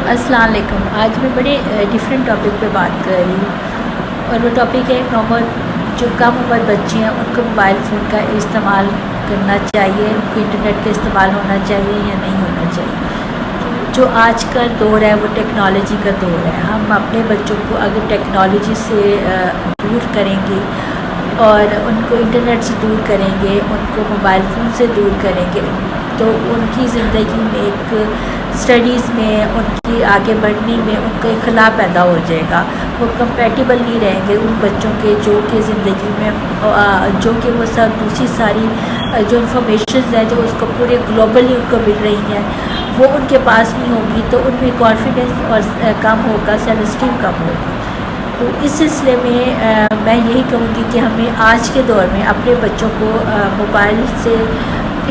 अस्सलाम वालेकुम। आज मैं बड़े डिफरेंट टॉपिक पे बात कर रही हूँ और वो टॉपिक है नॉर्मल जो कम उम्र बच्चे हैं उनको मोबाइल फ़ोन का इस्तेमाल करना चाहिए, उनको इंटरनेट का इस्तेमाल होना चाहिए या नहीं होना चाहिए। जो आज का दौर है वो टेक्नोलॉजी का दौर है। हम अपने बच्चों को अगर टेक्नोलॉजी से दूर करेंगे और उनको इंटरनेट से दूर करेंगे, उनको मोबाइल फ़ोन से दूर करेंगे तो उनकी ज़िंदगी में एक स्टडीज़ में, उनकी आगे बढ़ने में उनका इख्ला पैदा हो जाएगा। वो कंपेटिबल नहीं रहेंगे उन बच्चों के जो कि ज़िंदगी में जो कि वो सब दूसरी सारी जो इन्फॉर्मेशन है जो उसको पूरे ग्लोबली उनको मिल रही हैं वो उनके पास नहीं होगी तो उनमें कॉन्फिडेंस और कम होगा, सेल्फ स्टीम कम होगी। तो इस सिलसिले में मैं यही कहूँगी कि हमें आज के दौर में अपने बच्चों को मोबाइल से,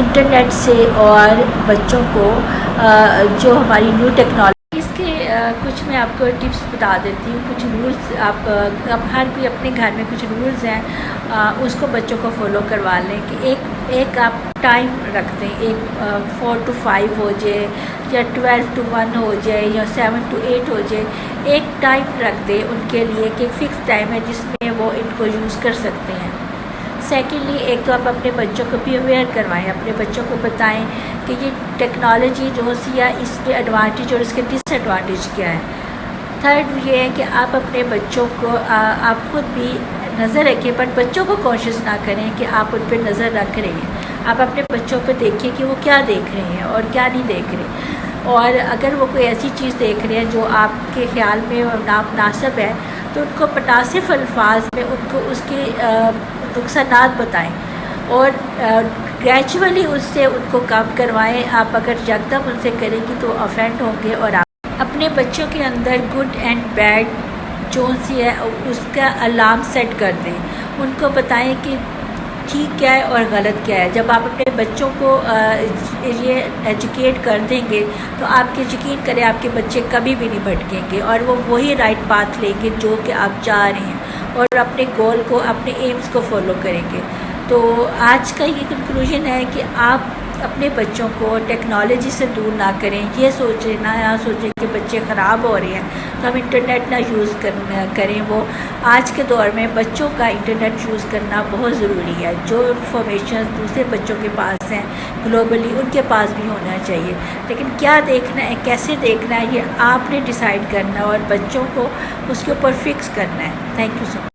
इंटरनेट से और बच्चों को जो हमारी न्यू टेक्नोलॉजी इसके कुछ मैं आपको टिप्स बता देती हूँ। कुछ रूल्स आप हर कोई अपने घर में कुछ रूल्स हैं उसको बच्चों को फॉलो करवा लें कि एक आप टाइम रख दें, एक 4 to 5 हो जाए या 12 to 1 हो जाए या 7 to 8 हो जाए। एक टाइम रख दें उनके लिए कि फिक्स टाइम है जिसमें वो इनको यूज़ कर सकते हैं। सेकेंडली, एक तो आप अपने बच्चों को भी अवेयर करवाएं, अपने बच्चों को बताएं कि ये टेक्नोलॉजी जो सी है इसके एडवांटेज और इसके डिसएडवांटेज क्या है। थर्ड ये है कि आप अपने बच्चों को आप खुद भी नज़र रखें पर बच्चों को कोशिश ना करें कि आप उन पर नज़र रख रहे हैं। आप अपने बच्चों पर देखिए कि वो क्या देख रहे हैं और क्या नहीं देख रहे, और अगर वो कोई ऐसी चीज़ देख रहे हैं जो आपके ख़्याल में नामुनासिब है तो उनको मुनासिब अल्फाज में उनको उसके नुकसानात बताएं और ग्रेजुअली उससे उनको कम करवाएं। आप अगर यकदम उनसे करेंगी तो ऑफेंड होंगे। और आप अपने बच्चों के अंदर गुड एंड बैड जो सी है उसका अलार्म सेट कर दें, उनको बताएं कि ठीक क्या है और गलत क्या है। जब आप अपने बच्चों को ये एजुकेट कर देंगे तो आपके यकीन करें आपके बच्चे कभी भी नहीं भटकेंगे और वो वही राइट पाथ लेंगे जो कि आप चाह रहे हैं और अपने गोल को, अपने एम्स को फॉलो करेंगे। तो आज का ये कंक्लूजन है कि आप अपने बच्चों को टेक्नोलॉजी से दूर ना करें। ये सोचें ना सोचें कि बच्चे ख़राब हो रहे हैं तो हम इंटरनेट ना यूज़ करें। वो आज के दौर में बच्चों का इंटरनेट यूज़ करना बहुत ज़रूरी है। जो इन्फॉर्मेशन दूसरे बच्चों के पास हैं ग्लोबली उनके पास भी होना चाहिए, लेकिन क्या देखना है, कैसे देखना है, ये आपने डिसाइड करना है और बच्चों को उसके ऊपर फिक्स करना है। Thank you so much.